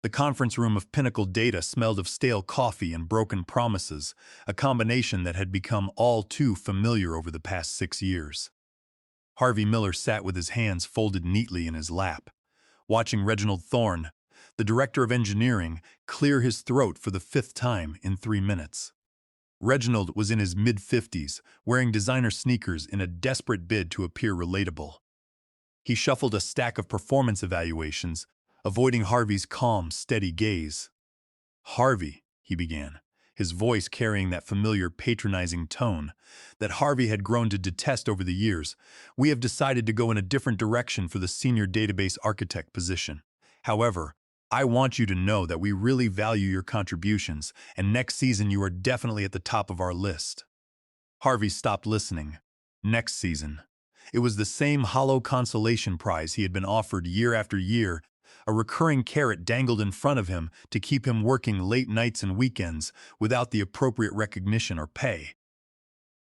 The conference room of Pinnacle Data smelled of stale coffee and broken promises, a combination that had become all too familiar over the past 6 years. Harvey Miller sat with his hands folded neatly in his lap, watching Reginald Thorne, the director of engineering, clear his throat for the fifth time in 3 minutes. Reginald was in his mid-50s, wearing designer sneakers in a desperate bid to appear relatable. He shuffled a stack of performance evaluations, avoiding Harvey's calm, steady gaze. "Harvey," he began, his voice carrying that familiar patronizing tone that Harvey had grown to detest over the years, "we have decided to go in a different direction for the senior database architect position. However, I want you to know that we really value your contributions, and next season you are definitely at the top of our list." Harvey stopped listening. Next season. It was the same hollow consolation prize he had been offered year after year, a recurring carrot dangled in front of him to keep him working late nights and weekends without the appropriate recognition or pay.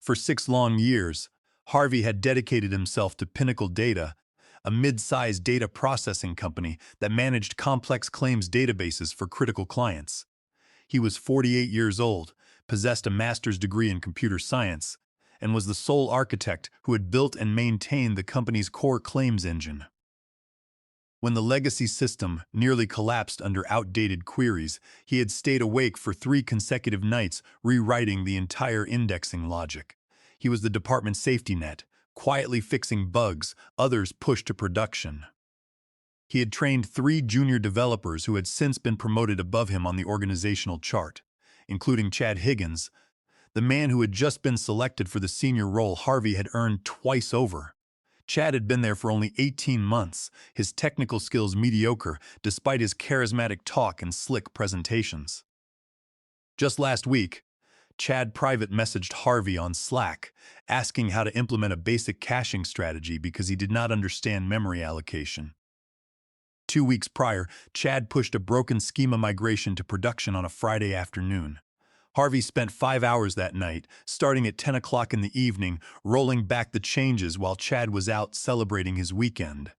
For 6 long years, Harvey had dedicated himself to Pinnacle Data, a mid-sized data processing company that managed complex claims databases for critical clients. He was 48 years old, possessed a master's degree in computer science, and was the sole architect who had built and maintained the company's core claims engine. When the legacy system nearly collapsed under outdated queries, he had stayed awake for 3 consecutive nights rewriting the entire indexing logic. He was the department's safety net, quietly fixing bugs others pushed to production. He had trained 3 junior developers who had since been promoted above him on the organizational chart, including Chad Higgins, the man who had just been selected for the senior role Harvey had earned twice over. Chad had been there for only 18 months, his technical skills mediocre despite his charismatic talk and slick presentations. Just last week, Chad private messaged Harvey on Slack, asking how to implement a basic caching strategy because he did not understand memory allocation. 2 weeks prior, Chad pushed a broken schema migration to production on a Friday afternoon. Harvey spent 5 hours that night, starting at 10 o'clock in the evening, rolling back the changes while Chad was out celebrating his weekend.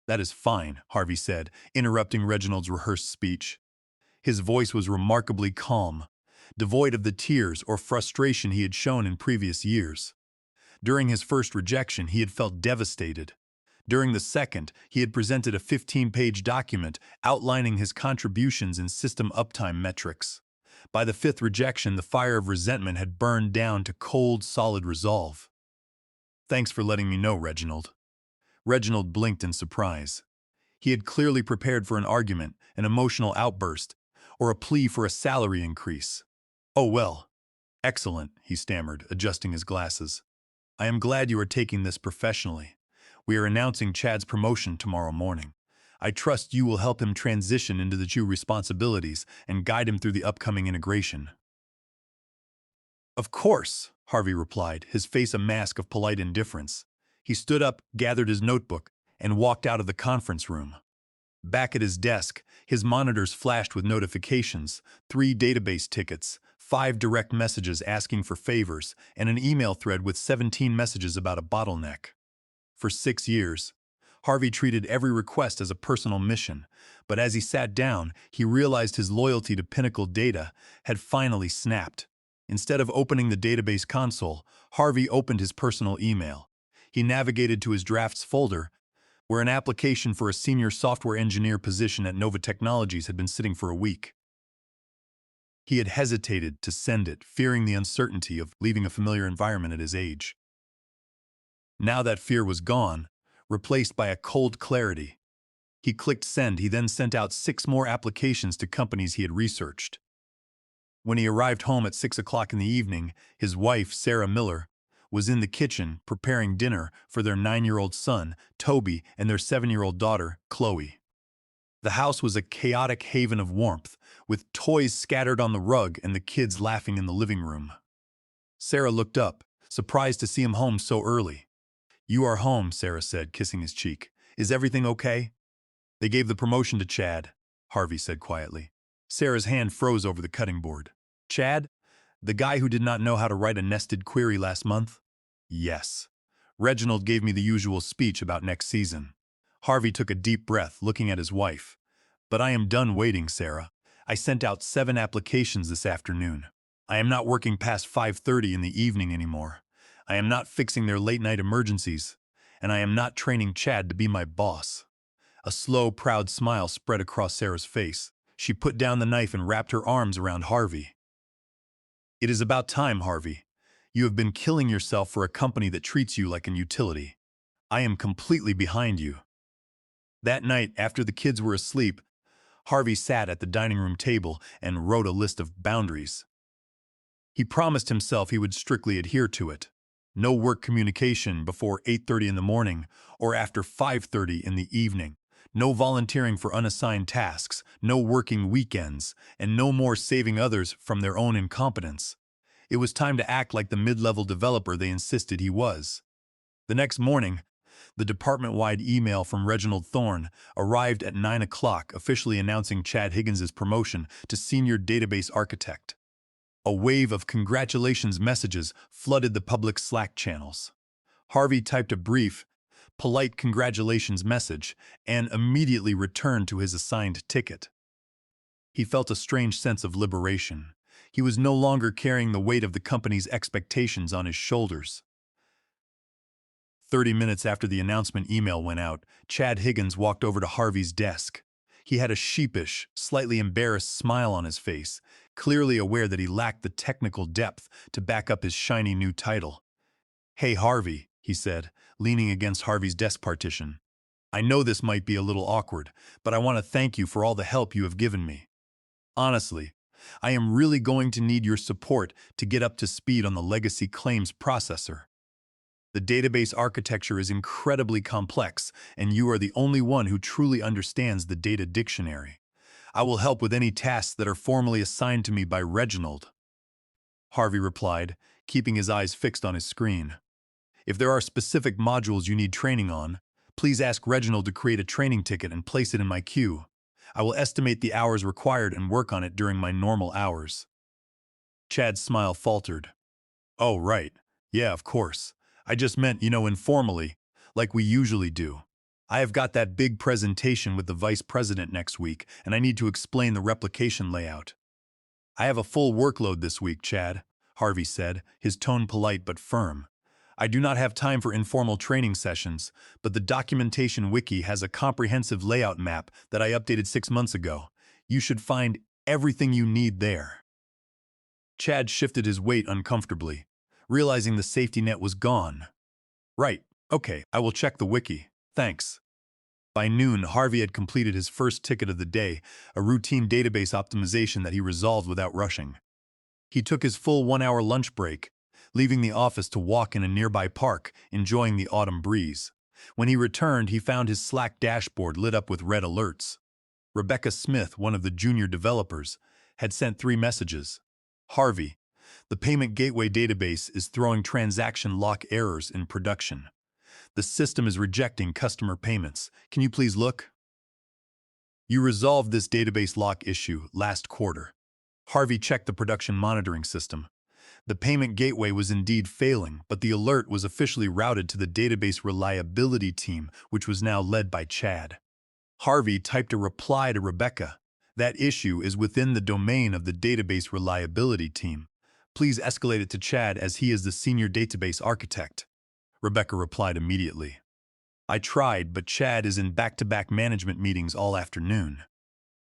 "That is fine," Harvey said, interrupting Reginald's rehearsed speech. His voice was remarkably calm, devoid of the tears or frustration he had shown in previous years. During his first rejection, he had felt devastated. During the second, he had presented a 15-page document outlining his contributions in system uptime metrics. By the 5th rejection, the fire of resentment had burned down to cold, solid resolve. "Thanks for letting me know, Reginald." Reginald blinked in surprise. He had clearly prepared for an argument, an emotional outburst, or a plea for a salary increase. "Oh well. Excellent," he stammered, adjusting his glasses. "I am glad you are taking this professionally. We are announcing Chad's promotion tomorrow morning. I trust you will help him transition into the new responsibilities and guide him through the upcoming integration." "Of course," Harvey replied, his face a mask of polite indifference. He stood up, gathered his notebook, and walked out of the conference room. Back at his desk, his monitors flashed with notifications, 3 database tickets, 5 direct messages asking for favors, and an email thread with 17 messages about a bottleneck. For 6 years, Harvey treated every request as a personal mission, but as he sat down, he realized his loyalty to Pinnacle Data had finally snapped. Instead of opening the database console, Harvey opened his personal email. He navigated to his drafts folder, where an application for a senior software engineer position at Nova Technologies had been sitting for a week. He had hesitated to send it, fearing the uncertainty of leaving a familiar environment at his age. Now that fear was gone, replaced by a cold clarity. He clicked send. He then sent out 6 more applications to companies he had researched. When he arrived home at 6 o'clock in the evening, his wife, Sarah Miller, was in the kitchen preparing dinner for their 9-year-old son, Toby, and their 7-year-old daughter, Chloe. The house was a chaotic haven of warmth, with toys scattered on the rug and the kids laughing in the living room. Sarah looked up, surprised to see him home so early. "You are home," Sarah said, kissing his cheek. "Is everything okay?" "They gave the promotion to Chad," Harvey said quietly. Sarah's hand froze over the cutting board. "Chad? The guy who did not know how to write a nested query last month?" "Yes. Reginald gave me the usual speech about next season." Harvey took a deep breath, looking at his wife. But I am done waiting, Sarah. I sent out 7 applications this afternoon. I am not working past 5:30 in the evening anymore. I am not fixing their late-night emergencies. And I am not training Chad to be my boss. A slow, proud smile spread across Sarah's face. She put down the knife and wrapped her arms around Harvey. It is about time, Harvey. You have been killing yourself for a company that treats you like an utility. I am completely behind you. That night, after the kids were asleep, Harvey sat at the dining room table and wrote a list of boundaries. He promised himself he would strictly adhere to it. No work communication before 8:30 in the morning or after 5:30 in the evening. No volunteering for unassigned tasks, no working weekends, and no more saving others from their own incompetence. It was time to act like the mid-level developer they insisted he was. The next morning, the department-wide email from Reginald Thorne arrived at 9 o'clock, officially announcing Chad Higgins' promotion to Senior Database Architect. A wave of congratulations messages flooded the public Slack channels. Harvey typed a brief, polite congratulations message and immediately returned to his assigned ticket. He felt a strange sense of liberation. He was no longer carrying the weight of the company's expectations on his shoulders. 30 minutes after the announcement email went out, Chad Higgins walked over to Harvey's desk. He had a sheepish, slightly embarrassed smile on his face, clearly aware that he lacked the technical depth to back up his shiny new title. "Hey, Harvey," he said, leaning against Harvey's desk partition. "I know this might be a little awkward, but I want to thank you for all the help you have given me. Honestly, I am really going to need your support to get up to speed on the legacy claims processor. The database architecture is incredibly complex, and you are the only one who truly understands the data dictionary. I will help with any tasks that are formally assigned to me by Reginald." Harvey replied, keeping his eyes fixed on his screen. "If there are specific modules you need training on, please ask Reginald to create a training ticket and place it in my queue. I will estimate the hours required and work on it during my normal hours." Chad's smile faltered. "Oh, right. Yeah, of course. I just meant, informally, like we usually do. I have got that big presentation with the vice president next week, and I need to explain the replication layout." "I have a full workload this week, Chad," Harvey said, his tone polite but firm. "I do not have time for informal training sessions, but the documentation wiki has a comprehensive layout map that I updated 6 months ago. You should find everything you need there." Chad shifted his weight uncomfortably, realizing the safety net was gone. "Right, okay, I will check the wiki. Thanks." By noon, Harvey had completed his first ticket of the day, a routine database optimization that he resolved without rushing. He took his full 1-hour lunch break, leaving the office to walk in a nearby park, enjoying the autumn breeze. When he returned, he found his Slack dashboard lit up with red alerts. Rebecca Smith, one of the junior developers, had sent 3 messages. "Harvey, the payment gateway database is throwing transaction lock errors in production. The system is rejecting customer payments. Can you please look?" "You resolved this database lock issue last quarter." Harvey checked the production monitoring system. The payment gateway was indeed failing, but the alert was officially routed to the database reliability team, which was now led by Chad. Harvey typed a reply to Rebecca. "That issue is within the domain of the database reliability team. Please escalate it to Chad as he is the senior database architect." Rebecca replied immediately. "I tried, but Chad is in back-to-back management meetings all afternoon.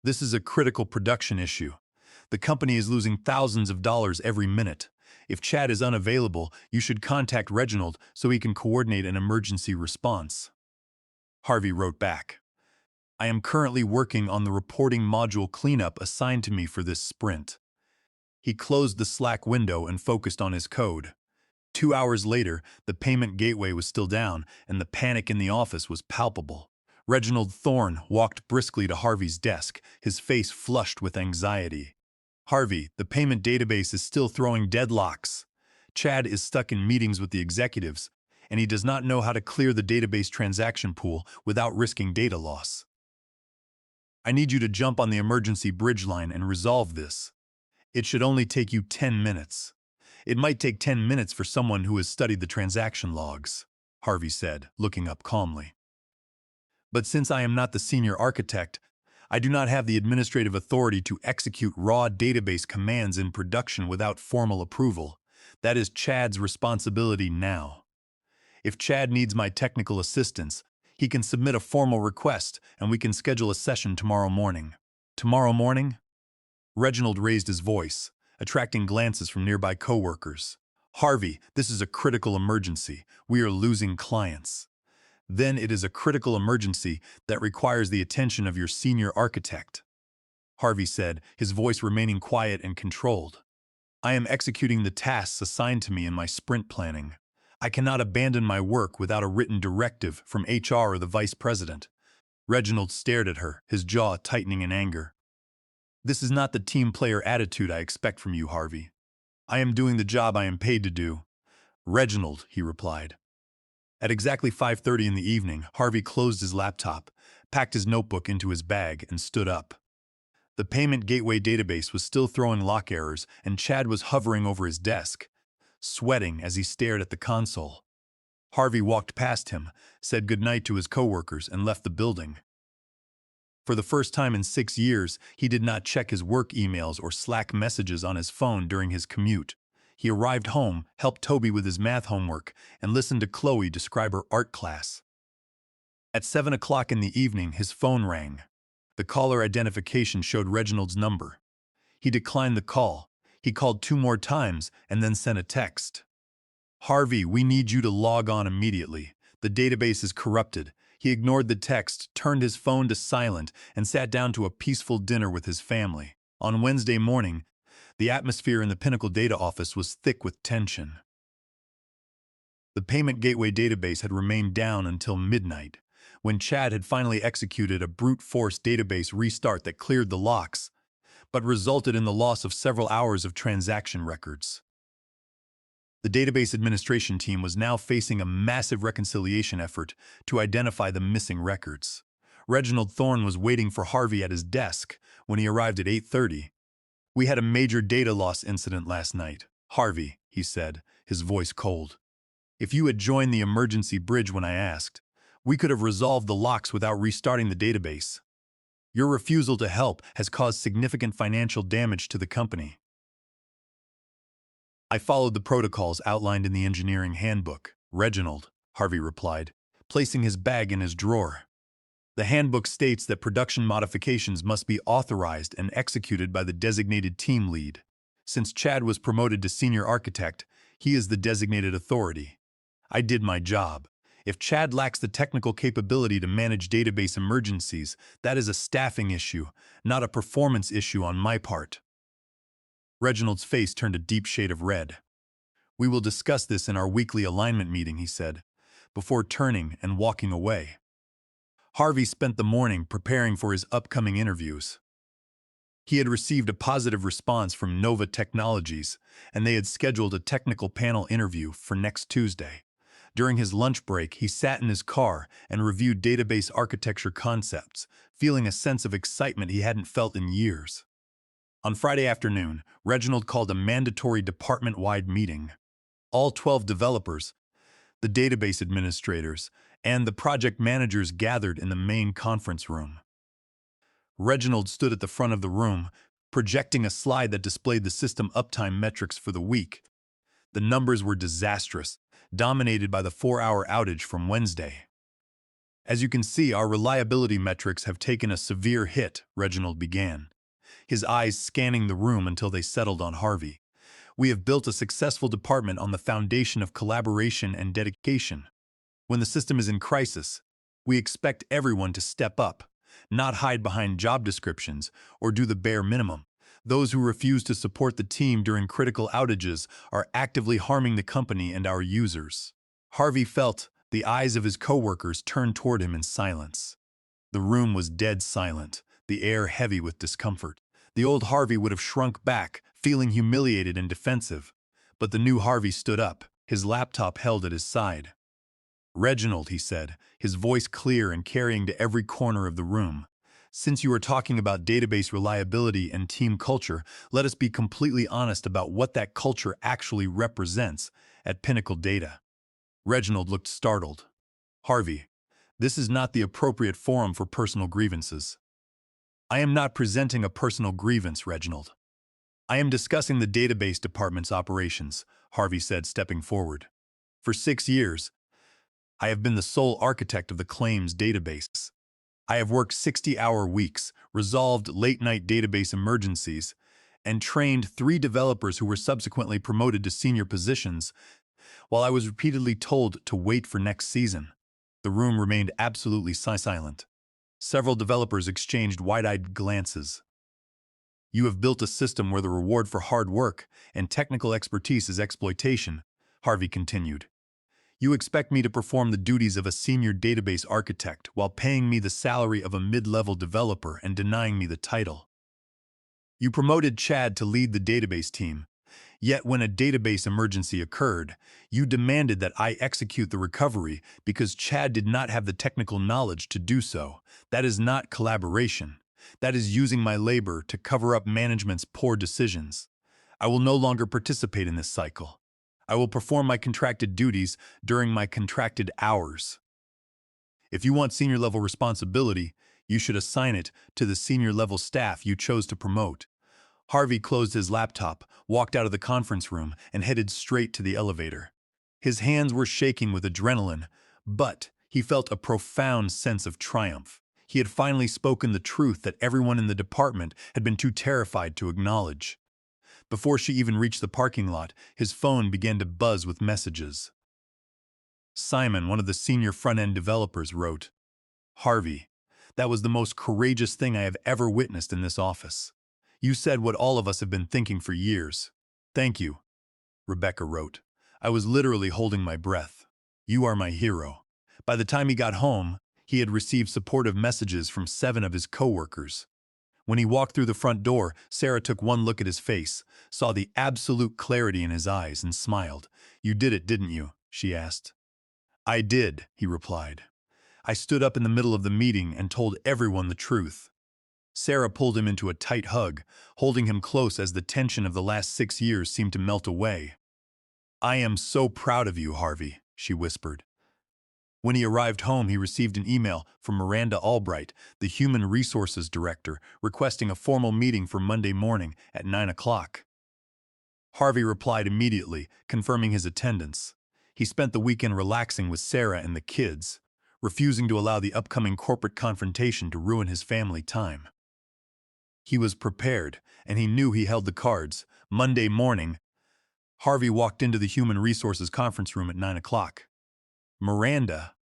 This is a critical production issue. The company is losing thousands of dollars every minute. If Chad is unavailable, you should contact Reginald so he can coordinate an emergency response." Harvey wrote back, "I am currently working on the reporting module cleanup assigned to me for this sprint." He closed the Slack window and focused on his code. 2 hours later, the payment gateway was still down, and the panic in the office was palpable. Reginald Thorne walked briskly to Harvey's desk, his face flushed with anxiety. "Harvey, the payment database is still throwing deadlocks. Chad is stuck in meetings with the executives, and he does not know how to clear the database transaction pool without risking data loss. I need you to jump on the emergency bridge line and resolve this. It should only take you 10 minutes. It might take 10 minutes for someone who has studied the transaction logs," Harvey said, looking up calmly. "But since I am not the senior architect, I do not have the administrative authority to execute raw database commands in production without formal approval. That is Chad's responsibility now. If Chad needs my technical assistance, he can submit a formal request and we can schedule a session tomorrow morning. Tomorrow morning? Reginald raised his voice, attracting glances from nearby coworkers. Harvey, this is a critical emergency. We are losing clients. Then it is a critical emergency that requires the attention of your senior architect, Harvey said, his voice remaining quiet and controlled. I am executing the tasks assigned to me in my sprint planning. I cannot abandon my work without a written directive from HR or the vice president. Reginald stared at her, his jaw tightening in anger. This is not the team player attitude I expect from you, Harvey. I am doing the job I am paid to do. Reginald, he replied. At exactly 5:30 in the evening, Harvey closed his laptop, packed his notebook into his bag, and stood up. The payment gateway database was still throwing lock errors, and Chad was hovering over his desk, sweating as he stared at the console. Harvey walked past him, said goodnight to his coworkers, and left the building. For the first time in 6 years, he did not check his work emails or Slack messages on his phone during his commute. He arrived home, helped Toby with his math homework, and listened to Chloe describe her art class. At 7 o'clock in the evening, his phone rang. The caller identification showed Reginald's number. He declined the call. He called 2 more times and then sent a text. Harvey, we need you to log on immediately. The database is corrupted. He ignored the text, turned his phone to silent, and sat down to a peaceful dinner with his family. On Wednesday morning, the atmosphere in the Pinnacle data office was thick with tension. The payment gateway database had remained down until midnight, when Chad had finally executed a brute force database restart that cleared the locks, but resulted in the loss of several hours of transaction records. The database administration team was now facing a massive reconciliation effort to identify the missing records. Reginald Thorne was waiting for Harvey at his desk when he arrived at 8:30. We had a major data loss incident last night, Harvey, he said, his voice cold. If you had joined the emergency bridge when I asked, we could have resolved the locks without restarting the database. Your refusal to help has caused significant financial damage to the company. I followed the protocols outlined in the engineering handbook, Reginald, Harvey replied, placing his bag in his drawer. The handbook states that production modifications must be authorized and executed by the designated team lead. Since Chad was promoted to senior architect, he is the designated authority. I did my job. If Chad lacks the technical capability to manage database emergencies, that is a staffing issue, not a performance issue on my part. Reginald's face turned a deep shade of red. We will discuss this in our weekly alignment meeting, he said, before turning and walking away. Harvey spent the morning preparing for his upcoming interviews. He had received a positive response from Nova Technologies, and they had scheduled a technical panel interview for next Tuesday. During his lunch break, he sat in his car and reviewed database architecture concepts, feeling a sense of excitement he hadn't felt in years. On Friday afternoon, Reginald called a mandatory department-wide meeting. All 12 developers, the database administrators, and the project managers gathered in the main conference room. Reginald stood at the front of the room, projecting a slide that displayed the system uptime metrics for the week. The numbers were disastrous, dominated by the 4-hour outage from Wednesday. As you can see, our reliability metrics have taken a severe hit, Reginald began, his eyes scanning the room until they settled on Harvey. We have built a successful department on the foundation of collaboration and dedication. When the system is in crisis, we expect everyone to step up, not hide behind job descriptions or do the bare minimum. Those who refuse to support the team during critical outages are actively harming the company and our users. Harvey felt the eyes of his coworkers turn toward him in silence. The room was dead silent, the air heavy with discomfort. The old Harvey would have shrunk back, feeling humiliated and defensive. But the new Harvey stood up, his laptop held at his side. Reginald, he said, his voice clear and carrying to every corner of the room. Since you are talking about database reliability and team culture, let us be completely honest about what that culture actually represents at Pinnacle Data. Reginald looked startled. Harvey, this is not the appropriate forum for personal grievances. I am not presenting a personal grievance, Reginald. I am discussing the database department's operations, Harvey said, stepping forward. For 6 years, I have been the sole architect of the claims database. I have worked 60-hour weeks, resolved late-night database emergencies, and trained 3 developers who were subsequently promoted to senior positions, while I was repeatedly told to wait for next season. The room remained absolutely silent. Several developers exchanged wide-eyed glances. You have built a system where the reward for hard work and technical expertise is exploitation, Harvey continued. You expect me to perform the duties of a senior database architect while paying me the salary of a mid-level developer and denying me the title. You promoted Chad to lead the database team, yet when a database emergency occurred, you demanded that I execute the recovery because Chad did not have the technical knowledge to do so. That is not collaboration. That is using my labor to cover up management's poor decisions. I will no longer participate in this cycle. I will perform my contracted duties during my contracted hours. If you want senior-level responsibility, you should assign it to the senior-level staff you chose to promote. Harvey closed his laptop, walked out of the conference room, and headed straight to the elevator. His hands were shaking with adrenaline, but he felt a profound sense of triumph. He had finally spoken the truth that everyone in the department had been too terrified to acknowledge. Before she even reached the parking lot, his phone began to buzz with messages. Simon, one of the senior front-end developers, wrote, "Harvey, that was the most courageous thing I have ever witnessed in this office. You said what all of us have been thinking for years. Thank you," Rebecca wrote. "I was literally holding my breath. You are my hero." By the time he got home, he had received supportive messages from 7 of his coworkers. When he walked through the front door, Sarah took one look at his face, saw the absolute clarity in his eyes, and smiled. "You did it, didn't you?" she asked. "I did," he replied. "I stood up in the middle of the meeting and told everyone the truth." Sarah pulled him into a tight hug, holding him close as the tension of the last 6 years seemed to melt away. "I am so proud of you, Harvey," she whispered. When he arrived home, he received an email from Miranda Albright, the Human Resources Director, requesting a formal meeting for Monday morning at 9 o'clock. Harvey replied immediately, confirming his attendance. He spent the weekend relaxing with Sarah and the kids, refusing to allow the upcoming corporate confrontation to ruin his family time. He was prepared, and he knew he held the cards. Monday morning, Harvey walked into the Human Resources conference room at 9 o'clock. Miranda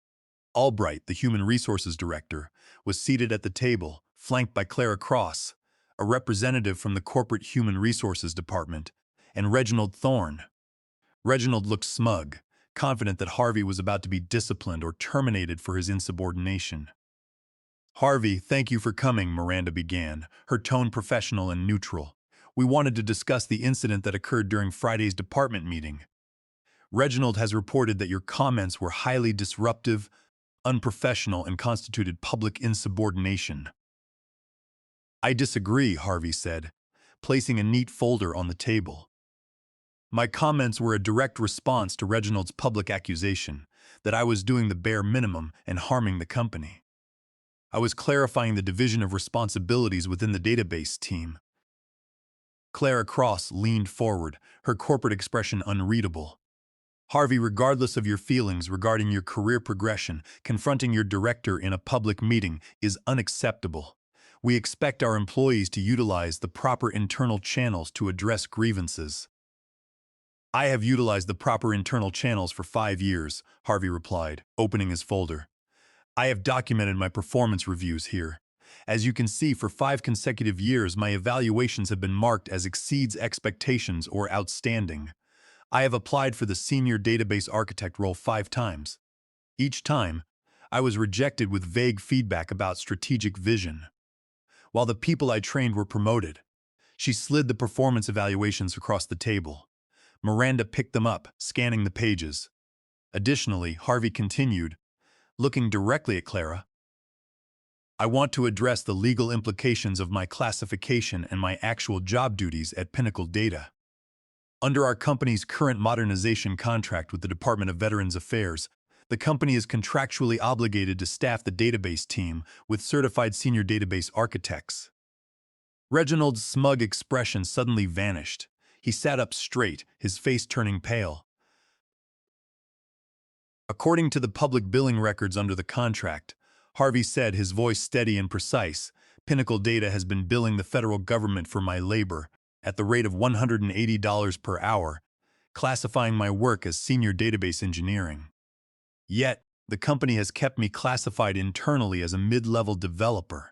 Albright, the Human Resources Director, was seated at the table, flanked by Clara Cross, a representative from the Corporate Human Resources Department, and Reginald Thorne. Reginald looked smug, confident that Harvey was about to be disciplined or terminated for his insubordination. "Harvey, thank you for coming," Miranda began, her tone professional and neutral. "We wanted to discuss the incident that occurred during Friday's department meeting. Reginald has reported that your comments were highly disruptive, unprofessional, and constituted public insubordination." "I disagree," Harvey said, placing a neat folder on the table. "My comments were a direct response to Reginald's public accusation that I was doing the bare minimum and harming the company. I was clarifying the division of responsibilities within the database team." Clara Cross leaned forward, her corporate expression unreadable. "Harvey, regardless of your feelings regarding your career progression, confronting your director in a public meeting is unacceptable. We expect our employees to utilize the proper internal channels to address grievances." "I have utilized the proper internal channels for 5 years," Harvey replied, opening his folder. "I have documented my performance reviews here. As you can see, for 5 consecutive years, my evaluations have been marked as exceeds expectations or outstanding. I have applied for the senior database architect role 5 times. Each time, I was rejected with vague feedback about strategic vision. While the people I trained were promoted." She slid the performance evaluations across the table. Miranda picked them up, scanning the pages. Additionally, Harvey continued, looking directly at Clara, "I want to address the legal implications of my classification and my actual job duties at Pinnacle Data. Under our company's current modernization contract with the Department of Veterans Affairs, the company is contractually obligated to staff the database team with certified senior database architects. Reginald's smug expression suddenly vanished. He sat up straight, his face turning pale. According to the public billing records under the contract, Harvey said, his voice steady and precise, Pinnacle Data has been billing the federal government for my labor at the rate of $180 per hour, classifying my work as senior database engineering. Yet, the company has kept me classified internally as a mid-level developer,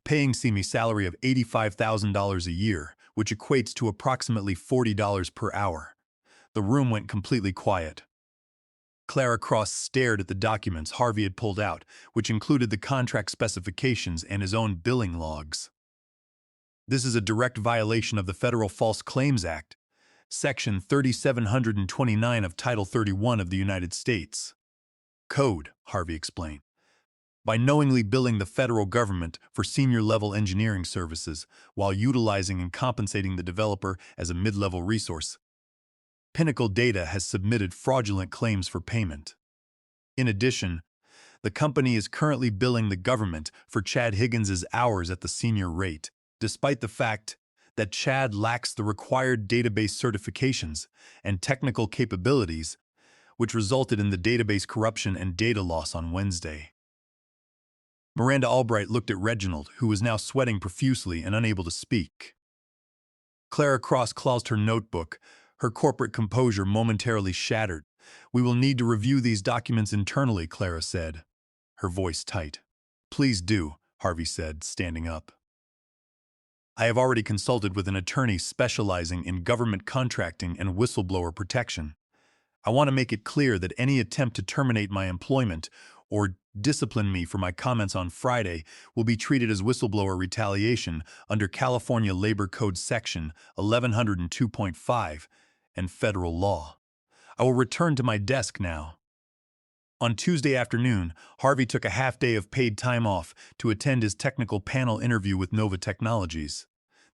paying me a salary of $85,000 a year, which equates to approximately $40 per hour. The room went completely quiet. Clara Cross stared at the documents Harvey had pulled out, which included the contract specifications and his own billing logs. This is a direct violation of the Federal False Claims Act, Section 3729 of Title 31 of the United States Code, Harvey explained. By knowingly billing the federal government for senior-level engineering services while utilizing and compensating the developer as a mid-level resource, Pinnacle Data has submitted fraudulent claims for payment. In addition, the company is currently billing the government for Chad Higgins's hours at the senior rate, despite the fact that Chad lacks the required database certifications and technical capabilities, which resulted in the database corruption and data loss on Wednesday. Miranda Albright looked at Reginald, who was now sweating profusely and unable to speak. Clara Cross closed her notebook, her corporate composure momentarily shattered. "We will need to review these documents internally," Clara said, her voice tight. "Please do," Harvey said, standing up. "I have already consulted with an attorney specializing in government contracting and whistleblower protection. I want to make it clear that any attempt to terminate my employment or discipline me for my comments on Friday will be treated as whistleblower retaliation under California Labor Code Section 1102.5 and federal law. I will return to my desk now." On Tuesday afternoon, Harvey took a half-day of paid time off to attend his technical panel interview with Nova Technologies.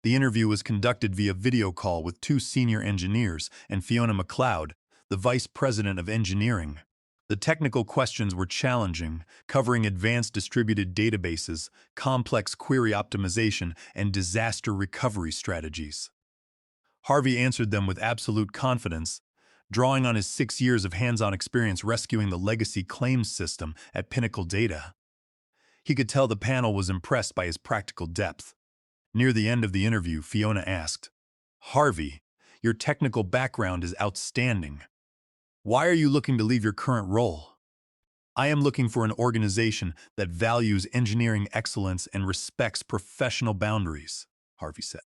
The interview was conducted via video call with two senior engineers and Fiona McLeod, the vice president of engineering. The technical questions were challenging, covering advanced distributed databases, complex query optimization, and disaster recovery strategies. Harvey answered them with absolute confidence, drawing on his 6 years of hands-on experience rescuing the legacy claims system at Pinnacle Data. He could tell the panel was impressed by his practical depth. Near the end of the interview, Fiona asked, "Harvey, your technical background is outstanding. Why are you looking to leave your current role?" "I am looking for an organization that values engineering excellence and respects professional boundaries," Harvey said.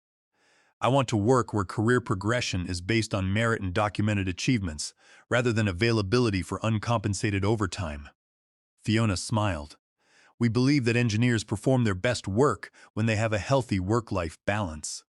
"I want to work where career progression is based on merit and documented achievements, rather than availability for uncompensated overtime." Fiona smiled. "We believe that engineers perform their best work when they have a healthy work-life balance.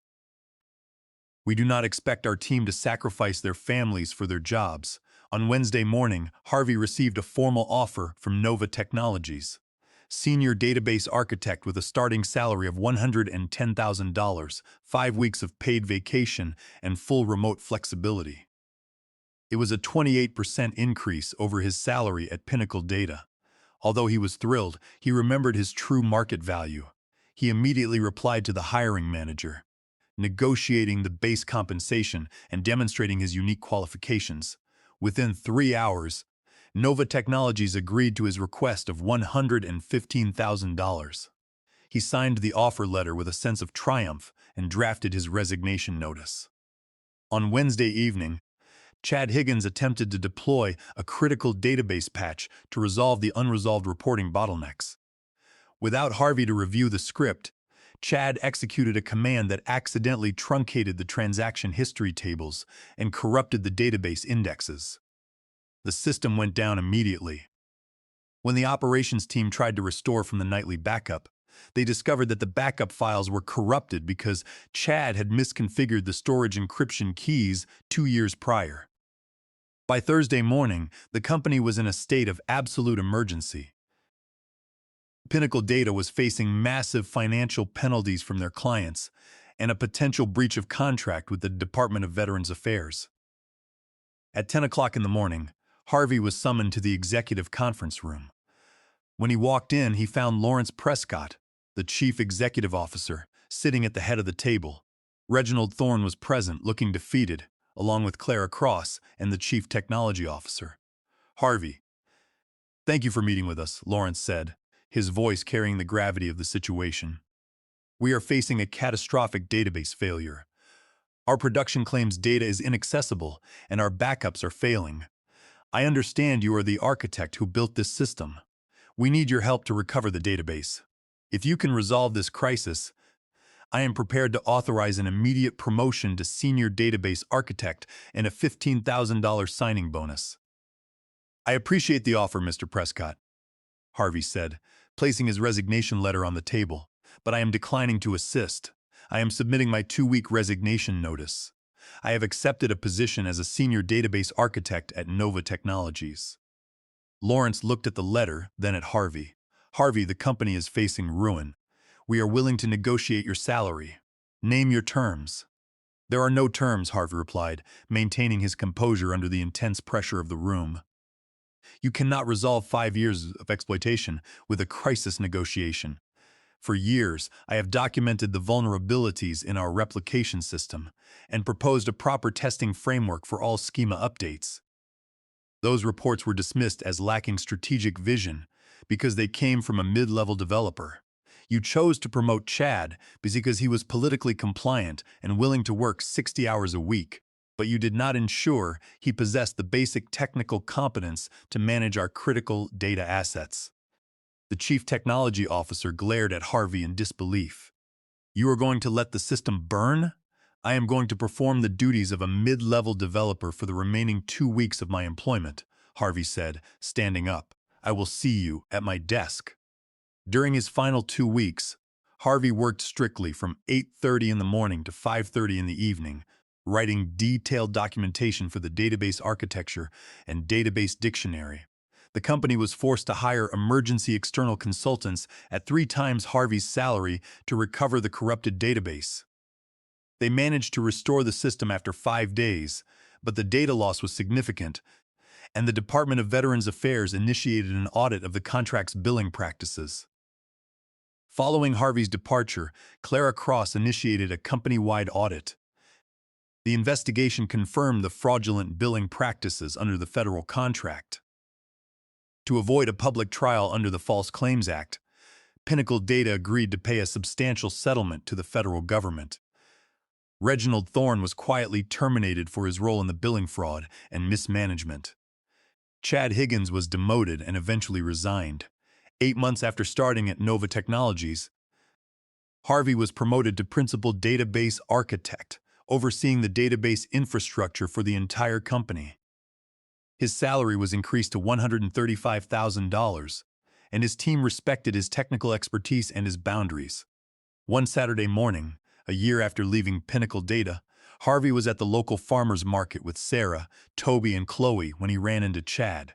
We do not expect our team to sacrifice their families for their jobs." On Wednesday morning, Harvey received a formal offer from Nova Technologies, senior database architect with a starting salary of $110,000, 5 weeks of paid vacation, and full remote flexibility. It was a 28% increase over his salary at Pinnacle Data. Although he was thrilled, he remembered his true market value. He immediately replied to the hiring manager, negotiating the base compensation and demonstrating his unique qualifications. Within 3 hours, Nova Technologies agreed to his request of $115,000. He signed the offer letter with a sense of triumph and drafted his resignation notice. On Wednesday evening, Chad Higgins attempted to deploy a critical database patch to resolve the unresolved reporting bottlenecks. Without Harvey to review the script, Chad executed a command that accidentally truncated the transaction history tables and corrupted the database indexes. The system went down immediately. When the operations team tried to restore from the nightly backup, they discovered that the backup files were corrupted because Chad had misconfigured the storage encryption keys 2 years prior. By Thursday morning, the company was in a state of absolute emergency. Pinnacle Data was facing massive financial penalties from their clients and a potential breach of contract with the Department of Veterans Affairs. At 10 o'clock in the morning, Harvey was summoned to the executive conference room. When he walked in, he found Lawrence Prescott, the chief executive officer, sitting at the head of the table. Reginald Thorne was present, looking defeated, along with Clara Cross and the Chief Technology Officer. Harvey, thank you for meeting with us, Lawrence said, his voice carrying the gravity of the situation. We are facing a catastrophic database failure. Our production claims data is inaccessible, and our backups are failing. I understand you are the architect who built this system. We need your help to recover the database. If you can resolve this crisis, I am prepared to authorize an immediate promotion to Senior Database Architect and a $15,000 signing bonus. I appreciate the offer, Mr. Prescott, Harvey said, placing his resignation letter on the table, but I am declining to assist. I am submitting my 2-week resignation notice. I have accepted a position as a Senior Database Architect at Nova Technologies. Lawrence looked at the letter, then at Harvey. Harvey, the company is facing ruin. We are willing to negotiate your salary. Name your terms. There are no terms, Harvey replied, maintaining his composure under the intense pressure of the room. You cannot resolve 5 years of exploitation with a crisis negotiation. For years, I have documented the vulnerabilities in our replication system and proposed a proper testing framework for all schema updates. Those reports were dismissed as lacking strategic vision because they came from a mid-level developer. You chose to promote Chad because he was politically compliant and willing to work 60 hours a week, but you did not ensure he possessed the basic technical competence to manage our critical data assets. The Chief Technology Officer glared at Harvey in disbelief. You are going to let the system burn? I am going to perform the duties of a mid-level developer for the remaining 2 weeks of my employment, Harvey said, standing up. I will see you at my desk. During his final 2 weeks, Harvey worked strictly from 8:30 in the morning to 5:30 in the evening, writing detailed documentation for the database architecture and database dictionary. The company was forced to hire emergency external consultants at 3 times Harvey's salary to recover the corrupted database. They managed to restore the system after 5 days, but the data loss was significant, and the Department of Veterans Affairs initiated an audit of the contract's billing practices. Following Harvey's departure, Clara Cross initiated a company-wide audit. The investigation confirmed the fraudulent billing practices under the federal contract. To avoid a public trial under the False Claims Act, Pinnacle Data agreed to pay a substantial settlement to the federal government. Reginald Thorne was quietly terminated for his role in the billing fraud and mismanagement. Chad Higgins was demoted and eventually resigned. 8 months after starting at Nova Technologies, Harvey was promoted to Principal Database Architect, overseeing the database infrastructure for the entire company. His salary was increased to $135,000, and his team respected his technical expertise and his boundaries. One Saturday morning, a year after leaving Pinnacle Data, Harvey was at the local farmers market with Sarah, Toby, and Chloe when he ran into Chad.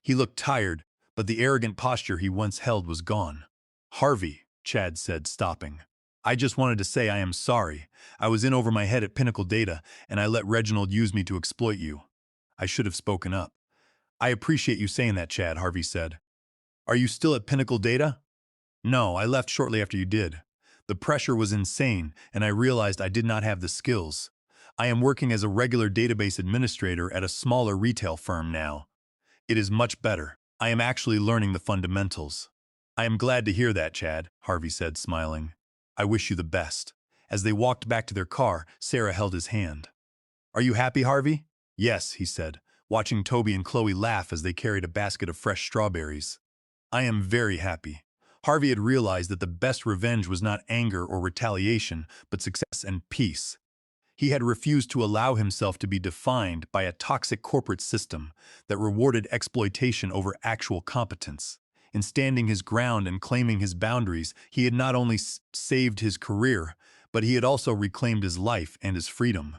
He looked tired, but the arrogant posture he once held was gone. Harvey, Chad said, stopping. I just wanted to say I am sorry. I was in over my head at Pinnacle Data, and I let Reginald use me to exploit you. I should have spoken up. I appreciate you saying that, Chad, Harvey said. Are you still at Pinnacle Data? No, I left shortly after you did. The pressure was insane, and I realized I did not have the skills. I am working as a regular database administrator at a smaller retail firm now. It is much better. I am actually learning the fundamentals. I am glad to hear that, Chad, Harvey said, smiling. I wish you the best. As they walked back to their car, Sarah held his hand. Are you happy, Harvey? Yes, he said, watching Toby and Chloe laugh as they carried a basket of fresh strawberries. I am very happy. Harvey had realized that the best revenge was not anger or retaliation, but success and peace. He had refused to allow himself to be defined by a toxic corporate system that rewarded exploitation over actual competence. In standing his ground and claiming his boundaries, he had not only saved his career, but he had also reclaimed his life and his freedom.